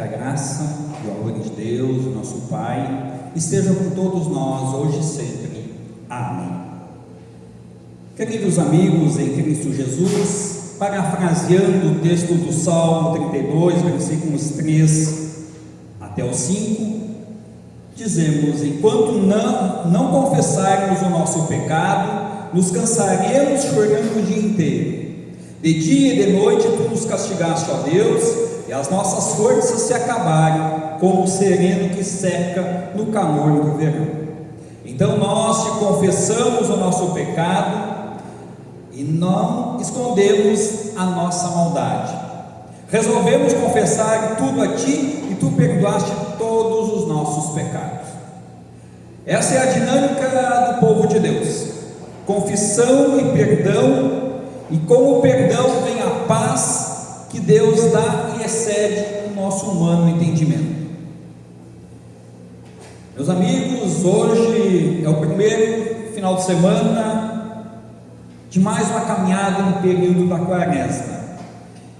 Que a graça e o amor de Deus, o nosso Pai, esteja com todos nós, hoje e sempre. Amém. Queridos amigos em Cristo Jesus, parafraseando o texto do Salmo 32, versículos 3 até o 5, dizemos: enquanto não confessarmos o nosso pecado, nos cansaremos chorando o dia inteiro. De dia e de noite tu nos castigaste, ó Deus, e as nossas forças se acabaram, como o sereno que seca no calor do verão. Então nós te confessamos o nosso pecado e não escondemos a nossa maldade. Resolvemos confessar tudo a ti e tu perdoaste todos os nossos pecados. Essa é a dinâmica do povo de Deus: confissão e perdão, e com o perdão vem a paz que Deus dá e excede o nosso humano entendimento. Meus amigos, hoje é o primeiro final de semana de mais uma caminhada no período da Quaresma.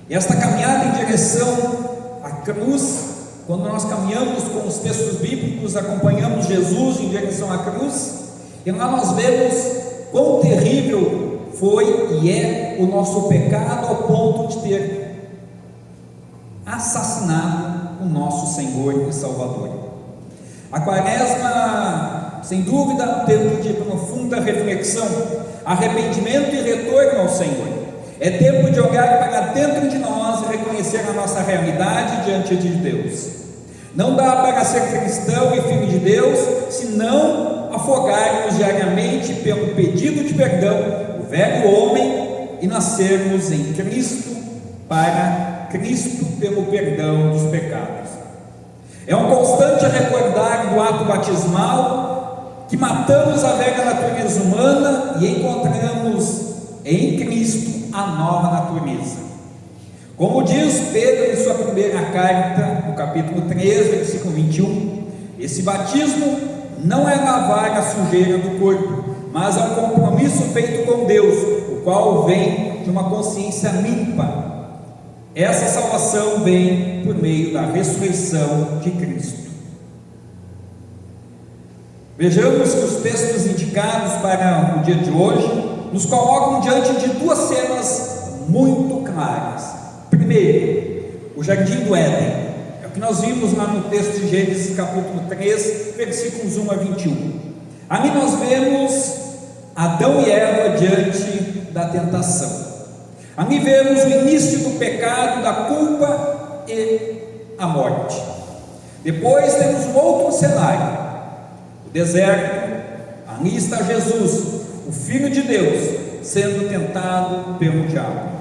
E esta caminhada em direção à cruz, quando nós caminhamos com os textos bíblicos, acompanhamos Jesus em direção à cruz, e lá nós vemos quão terrível foi e é o nosso pecado ao ponto de ter assassinado o nosso Senhor e Salvador. A Quaresma, sem dúvida, é um tempo de profunda reflexão, arrependimento e retorno ao Senhor. É tempo de olhar para dentro de nós e reconhecer a nossa realidade diante de Deus. Não dá para ser cristão e filho de Deus se não afogarmos diariamente pelo pedido de perdão o velho homem e nascermos em Cristo para Cristo pelo perdão dos pecados. É um constante recordar do ato batismal que matamos a velha natureza humana e encontramos em Cristo a nova natureza. Como diz Pedro em sua primeira carta, no capítulo 3, versículo 21, esse batismo não é lavar a sujeira do corpo, mas é um compromisso feito com Deus, o qual vem de uma consciência limpa. Essa salvação vem por meio da ressurreição de Cristo. Vejamos que os textos indicados para o dia de hoje nos colocam diante de duas cenas muito claras. Primeiro, o jardim do Éden, é o que nós vimos lá no texto de Gênesis capítulo 3, versículos 1 a 21. Ali nós vemos Adão e Eva diante da tentação. Ali vemos o início do pecado, da culpa e a morte. Depois temos um outro cenário, o deserto. Ali está Jesus, o Filho de Deus, sendo tentado pelo diabo.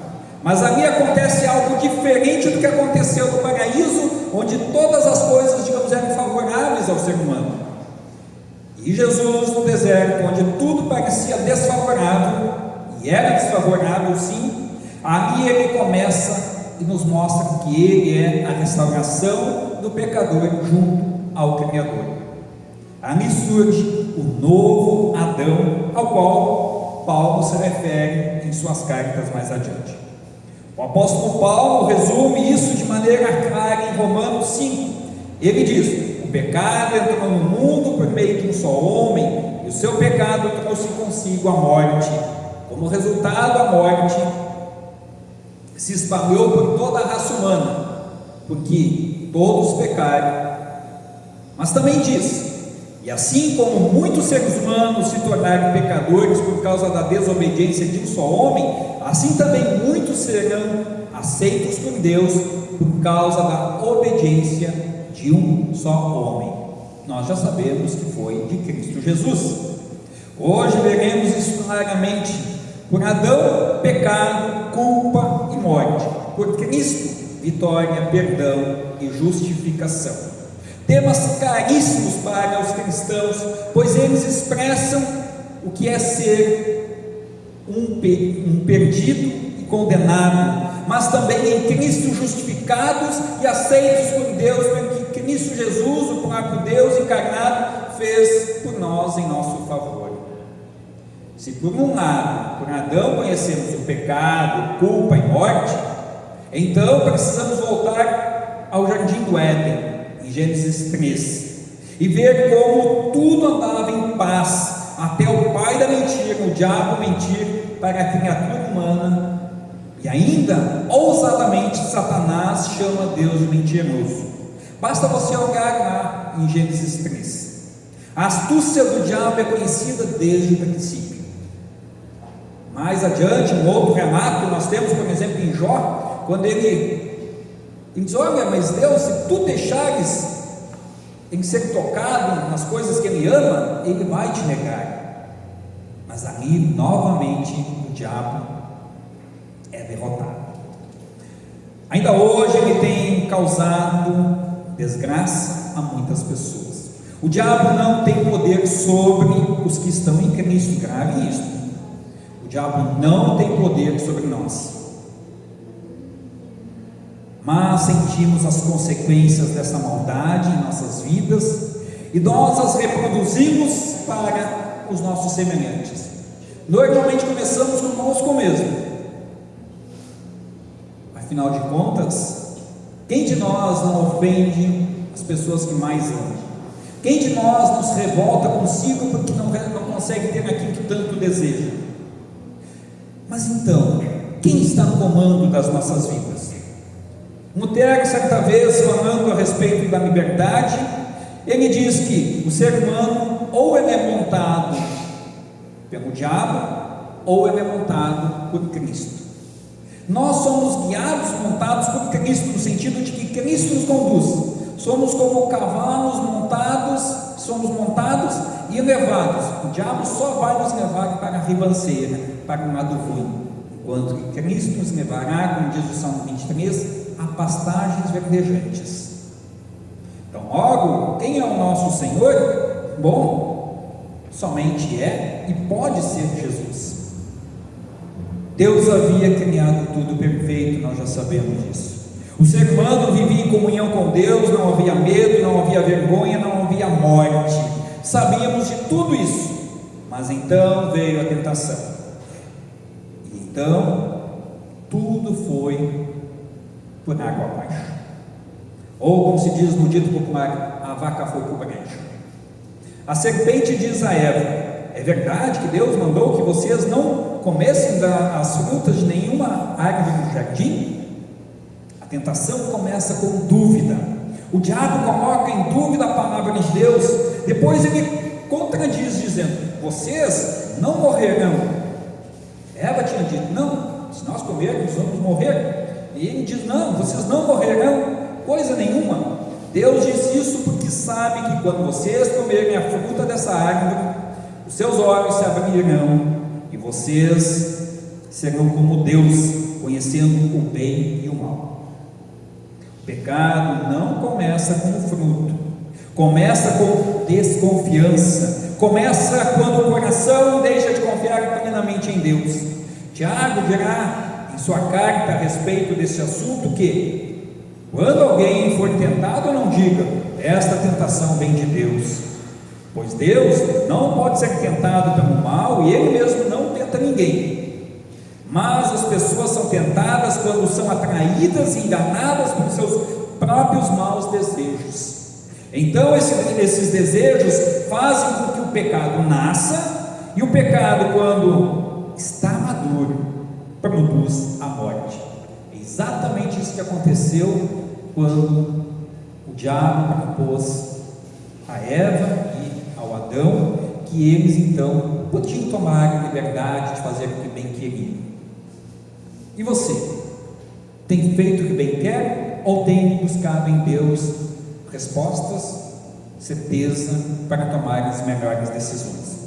Mas ali acontece algo diferente do que aconteceu no paraíso, onde todas as coisas, digamos, eram favoráveis ao ser humano. E Jesus no deserto, onde tudo parecia desfavorável, e era desfavorável sim, ali ele começa e nos mostra que ele é a restauração do pecador junto ao Criador. Ali surge o novo Adão, ao qual Paulo se refere em suas cartas mais adiante. O apóstolo Paulo resume isso de maneira clara em Romanos 5. Ele diz: o pecado entrou no mundo por meio de um só homem, e o seu pecado trouxe consigo a morte. Como resultado, a morte se espalhou por toda a raça humana, porque todos pecaram. Mas também diz: e assim como muitos seres humanos se tornaram pecadores por causa da desobediência de um só homem, assim também muitos serão aceitos por Deus por causa da obediência de um só homem. Nós já sabemos que foi de Cristo Jesus. Hoje veremos isso claramente. Por Adão, pecado, culpa e morte. Por Cristo, vitória, perdão e justificação. Temas caríssimos para os cristãos, pois eles expressam o que é ser um perdido e condenado, mas também em Cristo justificados e aceitos por Deus, porque Cristo Jesus, o próprio Deus encarnado, fez por nós em nosso favor. Se por um lado, por Adão conhecemos o pecado, culpa e morte, então precisamos voltar ao jardim do Éden, em Gênesis 3, e ver como tudo andava em paz, até o pai da mentira, o diabo, mentir para a criatura humana, e ainda, ousadamente, Satanás chama Deus de mentiroso. Basta você olhar lá em Gênesis 3. A astúcia do diabo é conhecida desde o princípio. Mais adiante, um outro relato nós temos, por exemplo, em Jó, quando ele diz: olha, mas Deus, se tu deixares em ser tocado nas coisas que ele ama, ele vai te negar. Mas ali, novamente, o diabo é derrotado. Ainda hoje ele tem causado desgraça a muitas pessoas. O diabo não tem poder sobre os que estão em Cristo, grave isso. O diabo não tem poder sobre nós, mas sentimos as consequências dessa maldade em nossas vidas e nós as reproduzimos para os nossos semelhantes. Normalmente começamos conosco mesmo. Afinal de contas, quem de nós não ofende as pessoas que mais ama? Quem de nós nos revolta consigo porque não consegue ter aquilo que tanto deseja? Mas então, quem está no comando das nossas vidas? Lutero, certa vez, falando a respeito da liberdade, ele diz que o ser humano ou ele é montado pelo diabo ou ele é montado por Cristo. Nós somos guiados, montados por Cristo, no sentido de que Cristo nos conduz. Somos como cavalos somos montados e levados. O diabo só vai nos levar para a ribanceira, para o lado ruim, enquanto que Cristo nos levará, como diz o Salmo 23, a pastagens verdejantes. Então, logo, quem é o nosso Senhor? Bom, somente é e pode ser Jesus. Deus havia criado tudo perfeito, nós já sabemos disso. O ser humano vivia em comunhão com Deus, não havia medo, não havia vergonha, não havia morte. Sabíamos de tudo isso, mas então veio a tentação. E então, tudo foi por água abaixo. Ou, como se diz no dito popular, a vaca foi para o brejo. A serpente diz a Eva: é verdade que Deus mandou que vocês não comessem as frutas de nenhuma árvore do jardim? A tentação começa com dúvida. O diabo coloca em dúvida a palavra de Deus. Depois ele contradiz, dizendo: vocês não morrerão. Eva tinha dito: não, se nós comermos vamos morrer. E ele diz: não, vocês não morrerão coisa nenhuma. Deus diz isso porque sabe que quando vocês comerem a fruta dessa árvore, os seus olhos se abrirão e vocês serão como Deus, conhecendo o bem e o mal. O pecado não começa com o fruto, começa com desconfiança, começa quando o coração deixa de confiar plenamente em Deus. Tiago dirá em sua carta a respeito desse assunto que, quando alguém for tentado, não diga: esta tentação vem de Deus, pois Deus não pode ser tentado pelo mal e Ele mesmo não tenta ninguém. Mas as pessoas são tentadas quando são atraídas e enganadas por seus próprios maus desejos. Então esses desejos fazem com que o pecado nasça, e o pecado, quando está maduro, produz a morte. É exatamente isso que aconteceu quando o diabo propôs a Eva e ao Adão, que eles então podiam tomar a liberdade de fazer o que bem queriam. E você? Tem feito o que bem quer ou tem buscado em Deus respostas, certeza para tomar as melhores decisões?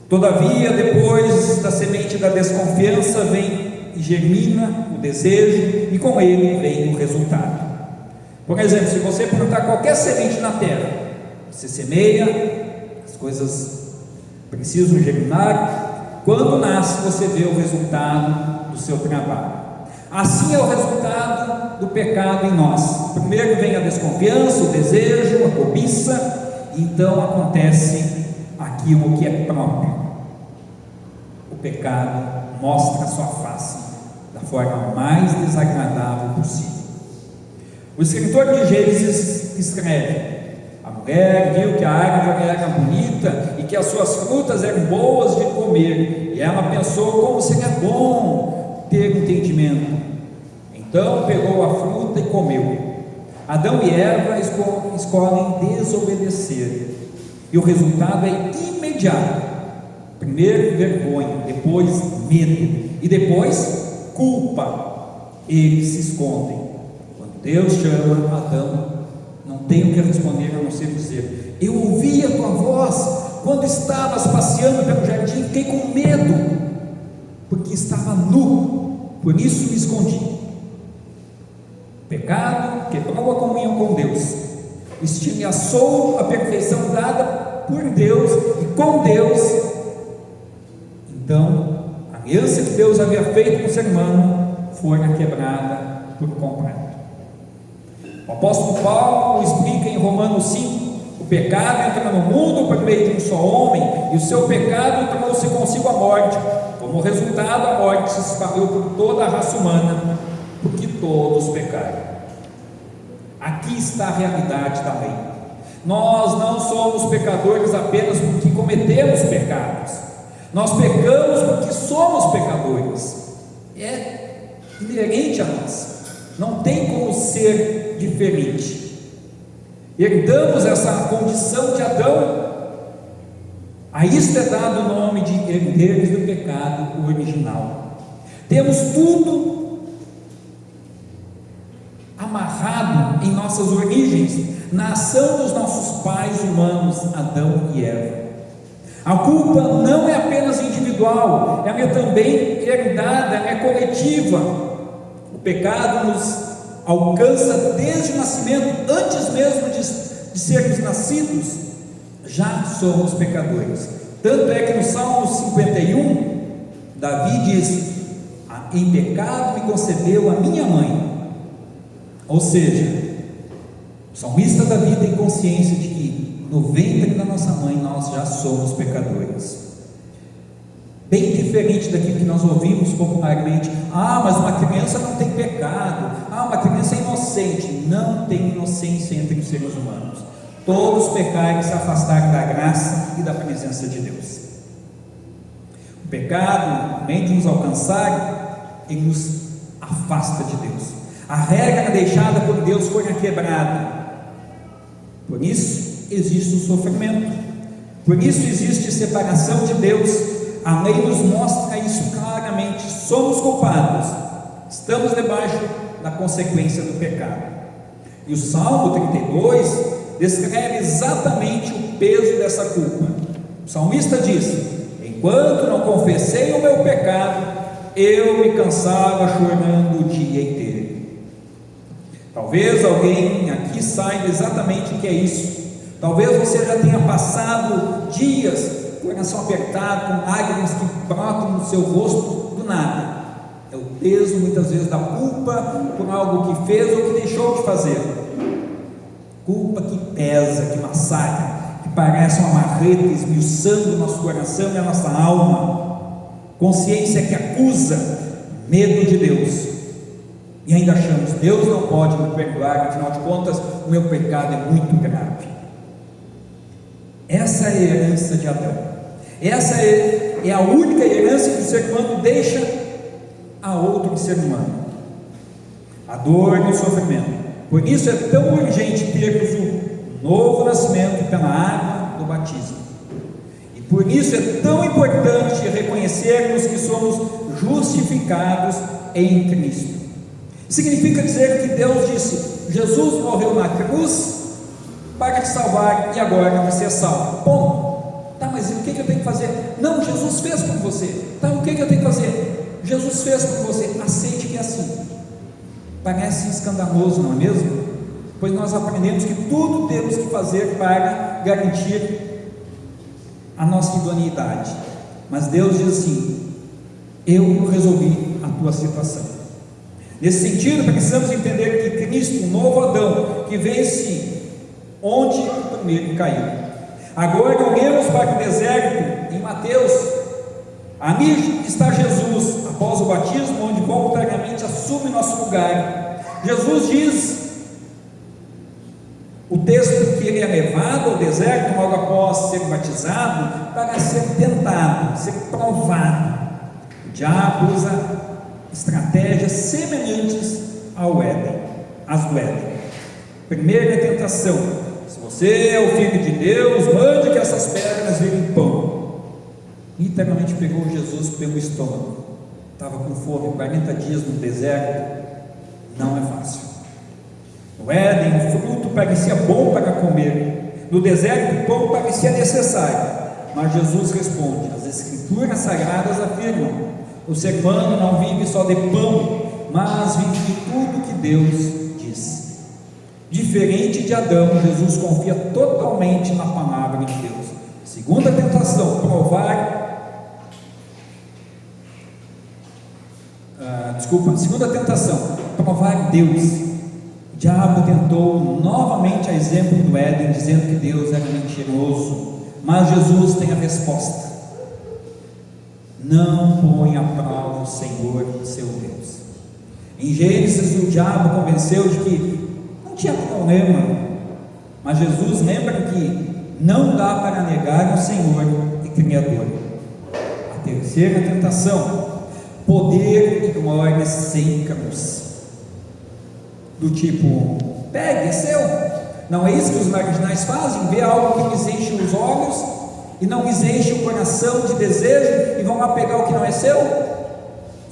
Todavia, depois da semente da desconfiança vem e germina o desejo, e com ele vem o resultado. Por exemplo, se você plantar qualquer semente na terra, você semeia, as coisas precisam germinar, quando nasce você vê o resultado do seu trabalho. Assim é o resultado do pecado em nós. Primeiro vem a desconfiança, o desejo, a cobiça, e então acontece aquilo que é próprio. O pecado mostra a sua face da forma mais desagradável possível. O escritor de Gênesis escreve: a mulher viu que a árvore era bonita e que as suas frutas eram boas de comer, e ela pensou como seria bom ter entendimento. Então pegou a fruta e comeu. Adão e Eva escolhem desobedecer, e o resultado é imediato. Primeiro vergonha, depois medo, e depois culpa. Eles se escondem. Quando Deus chama Adão, não tem o que responder a não ser dizer: eu ouvi a tua voz quando estavas passeando pelo jardim, fiquei com medo, porque estava nu, por isso me escondi. O pecado quebrou a comunhão com Deus, estilhaçou a perfeição dada por Deus e com Deus. Então, a aliança que Deus havia feito com o ser humano foi quebrada por completo. O apóstolo Paulo explica em Romanos 5: o pecado entra no mundo por meio de um só homem, e o seu pecado trouxe consigo a morte. Como resultado, a morte se espalhou por toda a raça humana, porque todos pecaram. Aqui está a realidade da lei. Nós não somos pecadores apenas porque cometemos pecados. Nós pecamos porque somos pecadores. É inerente a nós. Não tem como ser diferente. Herdamos essa condição de Adão. A isto é dado o nome de herdeiros do pecado original. Temos tudo amarrado em nossas origens, na ação dos nossos pais humanos, Adão e Eva. A culpa não é apenas individual, ela é também herdada, é coletiva. O pecado nos alcança desde o nascimento, antes mesmo de sermos nascidos, já somos pecadores. Tanto é que no Salmo 51, Davi diz: em pecado me concebeu a minha mãe. Ou seja, o salmista Davi tem consciência de que no ventre da nossa mãe nós já somos pecadores. Bem diferente daquilo que nós ouvimos popularmente: mas uma criança não tem pecado, uma criança é inocente. Não tem inocência entre os seres humanos. Todos pecaram e se afastaram da graça e da presença de Deus. O pecado, além de nos alcançar, ele nos afasta de Deus. A regra deixada por Deus foi quebrada. Por isso existe o sofrimento. Por isso existe separação de Deus. A lei nos mostra isso claramente. Somos culpados. Estamos debaixo da consequência do pecado. E o Salmo 32 descreve exatamente o peso dessa culpa. O salmista diz: enquanto não confessei o meu pecado, eu me cansava chorando o dia inteiro. Talvez alguém aqui saiba exatamente o que é isso. Talvez você já tenha passado dias com o coração apertado, com lágrimas que brotam no seu rosto do nada. É o peso muitas vezes da culpa por algo que fez ou que deixou de fazer. Culpa que pesa, que massacra, que parece uma marreta esmiuçando o nosso coração e a nossa alma. Consciência que acusa, medo de Deus. E ainda achamos: Deus não pode me perdoar, afinal de contas o meu pecado é muito grave. Essa é a herança de Adão. Essa é a única herança que o ser humano deixa a outro ser humano: a dor e o sofrimento. Por isso é tão urgente termos o novo nascimento pela água do batismo. E por isso é tão importante reconhecermos que somos justificados em Cristo. Significa dizer que Deus disse: Jesus morreu na cruz para te salvar e agora você é salvo. Ponto. Tá, mas o que eu tenho que fazer? Não, Jesus fez por você. Tá, o que eu tenho que fazer? Jesus fez por você. Aceite que é assim. Parece escandaloso, não é mesmo? Pois nós aprendemos que tudo temos que fazer para garantir a nossa idoneidade. Mas Deus diz assim: eu resolvi a tua situação. Nesse sentido, precisamos entender que Cristo, o novo Adão, que vence onde o primeiro caiu. Agora olhemos para o deserto em Mateus. Ali está Jesus, após o batismo, onde voluntariamente assume nosso lugar. Jesus diz O texto que ele é levado ao deserto logo após ser batizado para ser tentado, ser provado. O diabo usa estratégias semelhantes ao Éden, às do Éden. Primeira tentação: se você é o Filho de Deus, mande que essas pedras virem pão. Literalmente pegou Jesus pelo estômago. Estava com fome, 40 dias no deserto, não é fácil. No Éden, o fruto parecia bom para comer, no deserto o pão parecia necessário, mas Jesus responde: as escrituras sagradas afirmam, o ser humano não vive só de pão, mas vive de tudo que Deus diz. Diferente de Adão, Jesus confia totalmente na palavra de Deus. Segunda tentação: segunda tentação, provar Deus. O diabo tentou novamente, a exemplo do Éden, dizendo que Deus era mentiroso, mas Jesus tem a resposta: não põe à prova o Senhor, seu Deus. Em Gênesis, o diabo convenceu de que não tinha problema, mas Jesus lembra que não dá para negar o Senhor e Criador. A terceira tentação: poder e glória sem cruz. Do tipo, pegue, é seu. Não é isso que os marginais fazem? Vê algo que lhes enche os olhos e não lhes enche o coração de desejo e vão lá pegar o que não é seu?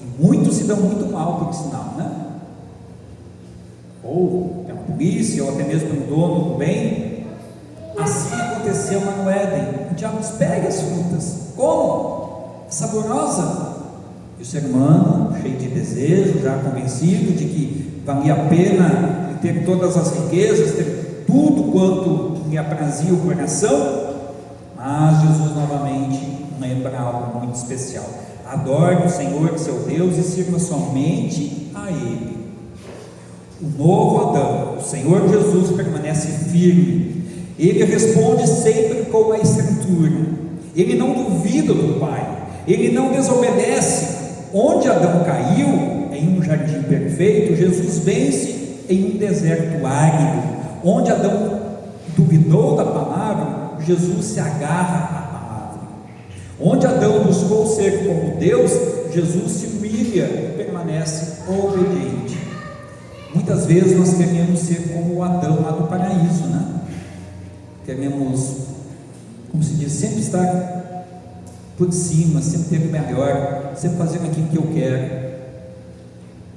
E muitos se dão muito mal por sinal, né? Ou pela polícia, ou até mesmo pelo dono do bem. Assim aconteceu lá no Éden. O diabo diz: pegue as frutas. Como? É saborosa. E o ser humano, cheio de desejo, já convencido de que valia a pena ter todas as riquezas, ter tudo quanto lhe aprazia o coração. Mas Jesus novamente lembra algo muito especial: adore o Senhor seu Deus e sirva somente a Ele. O novo Adão, o Senhor Jesus, permanece firme. Ele responde sempre com a Escritura. Ele não duvida do Pai. Ele não desobedece. Onde Adão caiu, em um jardim perfeito, Jesus vence em um deserto árido. Onde Adão duvidou da palavra, Jesus se agarra à palavra. Onde Adão buscou ser como Deus, Jesus se humilha e permanece obediente. Muitas vezes nós queremos ser como o Adão lá do paraíso, né? Queremos, como se diz, sempre estar por cima, sempre ter o melhor, sempre fazer aquilo que eu quero.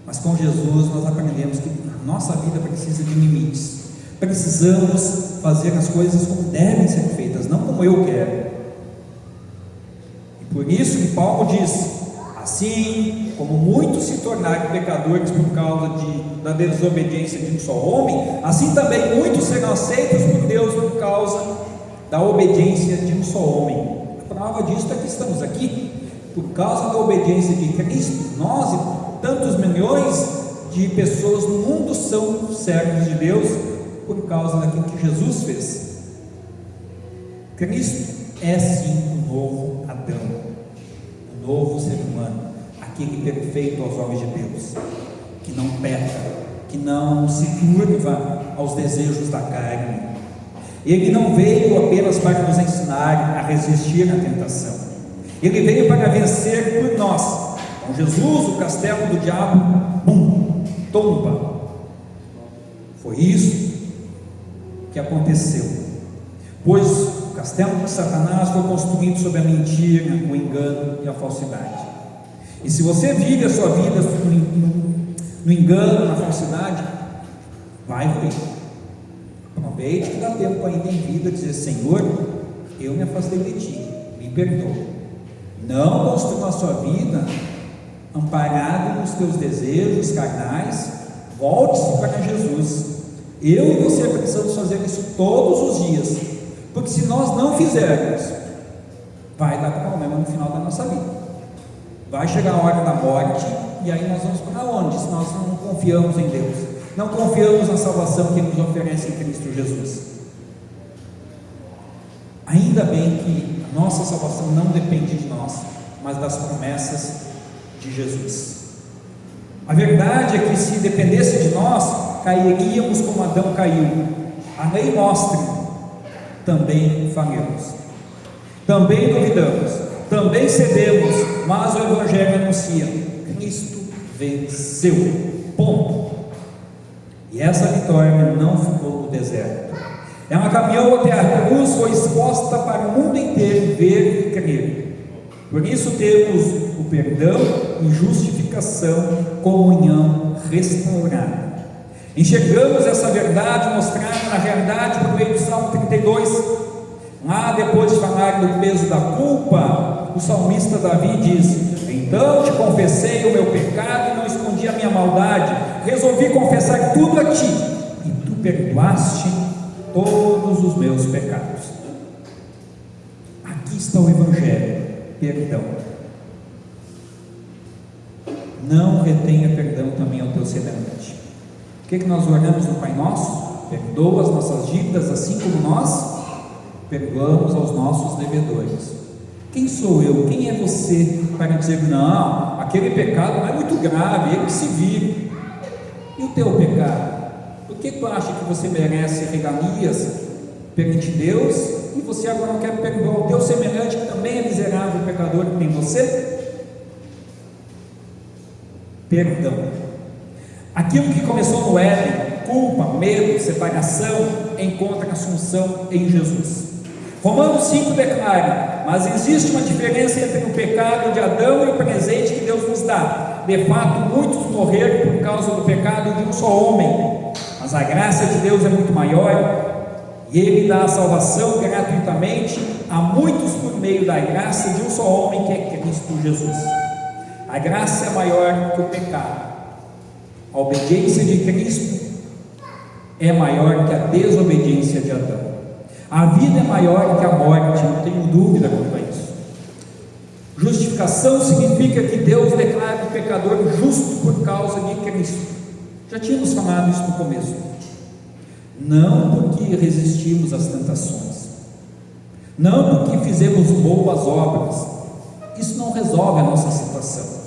Mas com Jesus nós aprendemos que a nossa vida precisa de limites. Precisamos fazer as coisas como devem ser feitas, não como eu quero. E por isso que Paulo diz: assim como muitos se tornaram pecadores por causa da desobediência de um só homem, assim também muitos serão aceitos por Deus por causa da obediência de um só homem. A prova disso é que estamos aqui. Por causa da obediência de Cristo, nós e tantos milhões de pessoas no mundo são servos de Deus por causa daquilo que Jesus fez. Cristo é sim o novo Adão, o novo ser humano, aquele perfeito aos olhos de Deus, que não peca, que não se curva aos desejos da carne. Ele não veio apenas para nos ensinar a resistir à tentação. Ele veio para vencer por nós. Com Jesus, o castelo do diabo, tomba. Foi isso que aconteceu. Pois o castelo de Satanás foi construído sobre a mentira, o engano e a falsidade. E se você vive a sua vida no engano, na falsidade, vai ruir. Aproveite que dá tempo ainda em vida de dizer: Senhor, eu me afastei de Ti, me perdoa. Não construa a sua vida amparado nos teus desejos carnais. Volte-se para Jesus. Eu e você precisamos fazer isso todos os dias, porque se nós não fizermos, vai dar problema no final da nossa vida. Vai chegar a hora da morte, e aí nós vamos para onde? Se nós não confiamos em Deus, não confiamos na salvação que Ele nos oferece em Cristo Jesus. Ainda bem que a nossa salvação não depende de nós, mas das promessas de Jesus. A verdade é que se dependesse de nós, cairíamos como Adão caiu. A lei mostra, também falhamos, também duvidamos, também cedemos, mas o Evangelho anuncia: Cristo venceu, ponto. E essa vitória não ficou no deserto, ela caminhou até a cruz, foi exposta para o mundo inteiro ver e crer. Por isso temos o perdão e justificação, comunhão restaurada. Enxergamos essa verdade mostrada na realidade por meio do Salmo 32. Lá, depois de falar do peso da culpa, o salmista Davi diz: então te confessei o meu pecado e não escondi a minha maldade, resolvi confessar tudo a ti, e tu perdoaste todos os meus pecados. Aqui está o Evangelho: perdão. Não retenha perdão também ao teu semelhante. O que nós oramos no Pai Nosso? Perdoa as nossas dívidas, assim como nós perdoamos aos nossos devedores. Quem sou eu? Quem é você para dizer: não, aquele pecado não é muito grave, ele que se vire? E o teu pecado? Por que tu acha que você merece regalias perante Deus e você agora não quer perdoar o teu semelhante, que também é miserável pecador que tem você? Perdão. Aquilo que começou no Éden, culpa, medo, separação, encontra a solução em Jesus. Romanos 5 declara: mas existe uma diferença entre o pecado de Adão e o presente que Deus nos dá. De fato, muitos morreram por causa do pecado de um só homem, mas a graça de Deus é muito maior, e Ele dá a salvação gratuitamente a muitos por meio da graça de um só homem, que é Cristo Jesus. A graça é maior que o pecado. A obediência de Cristo é maior que a desobediência de Adão. A vida é maior que a morte, não tenho dúvida quanto a isso. Justificação significa que Deus declara o pecador justo por causa de Cristo. Já tínhamos falado isso no começo. Não porque resistimos às tentações, não porque fizemos boas obras, isso não resolve a nossa situação,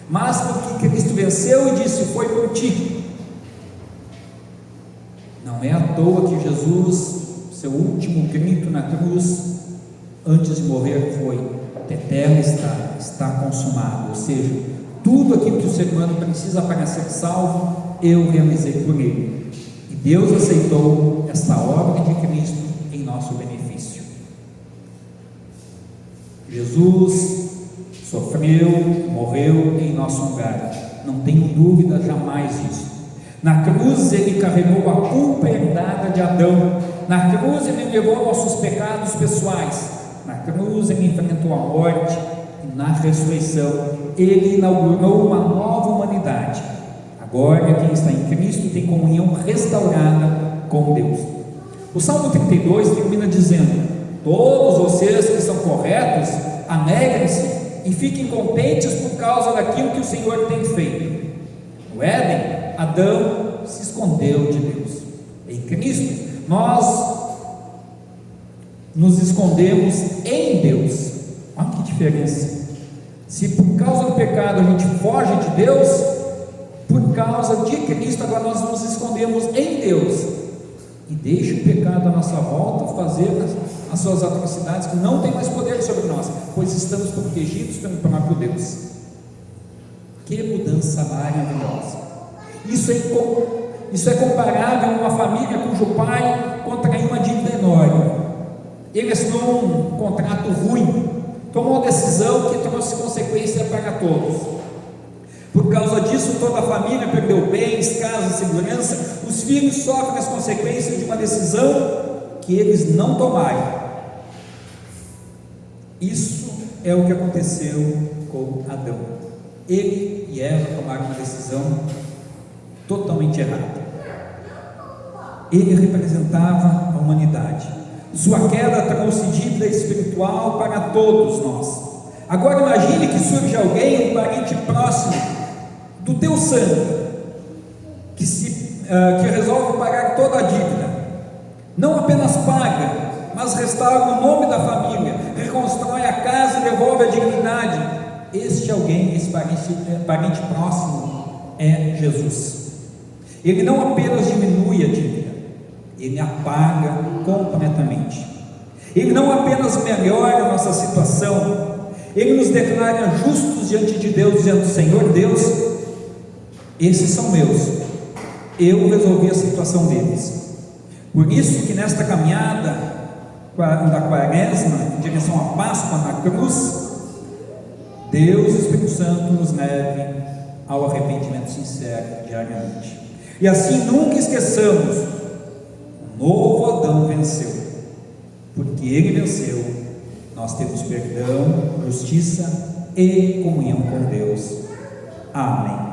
mas porque Cristo venceu e disse: foi por ti. Não é à toa que Jesus, seu último grito na cruz, antes de morrer, foi: tetelestai, está consumado. Ou seja, tudo aquilo que o ser humano precisa para ser salvo, eu realizei por ele. E Deus aceitou esta obra de Cristo em nosso benefício. Jesus sofreu, morreu em nosso lugar, não tenho dúvida jamais disso. Na cruz ele carregou a culpa herdada de Adão, na cruz ele levou nossos pecados pessoais, na cruz ele enfrentou a morte, e na ressurreição ele inaugurou uma nova humanidade. Agora quem está em Cristo tem comunhão restaurada com Deus. O Salmo 32 termina dizendo: todos vocês que são corretos, alegrem-se e fiquem contentes por causa daquilo que o Senhor tem feito. No Éden, Adão se escondeu de Deus. Em Cristo, nós nos escondemos em Deus. Olha que diferença. Se por causa do pecado a gente foge de Deus, por causa de Cristo agora nós nos escondemos em Deus e deixa o pecado à nossa volta fazer as suas atrocidades, que não tem mais poder sobre nós, pois estamos protegidos pelo próprio Deus. Que mudança maravilhosa! Isso é comparável a uma família cujo pai contraiu uma dívida enorme. Ele assinou um contrato ruim, tomou uma decisão que trouxe consequência para todos. Por causa disso, toda a família perdeu bens, casa, segurança. Os filhos sofrem as consequências de uma decisão que eles não tomaram. Isso é o que aconteceu com Adão. Ele e Eva tomaram uma decisão totalmente errada. Ele representava a humanidade. Sua queda trouxe dívida espiritual para todos nós. Agora imagine que surge alguém, um parente próximo do teu sangue, que resolve pagar toda a dívida. Não apenas paga, mas restaura o nome da família, reconstrói a casa e devolve a dignidade. Este alguém, esse parente próximo, é Jesus. Ele não apenas diminui a dívida, Ele apaga completamente. Ele não apenas melhora a nossa situação, Ele nos declara justos diante de Deus, dizendo: Senhor Deus, esses são meus, eu resolvi a situação deles. Por isso que nesta caminhada da quaresma, em direção à Páscoa na cruz, Deus, Espírito Santo, nos leve ao arrependimento sincero diariamente. E assim nunca esqueçamos: o novo Adão venceu. Porque ele venceu, nós temos perdão, justiça e comunhão com Deus. Amém.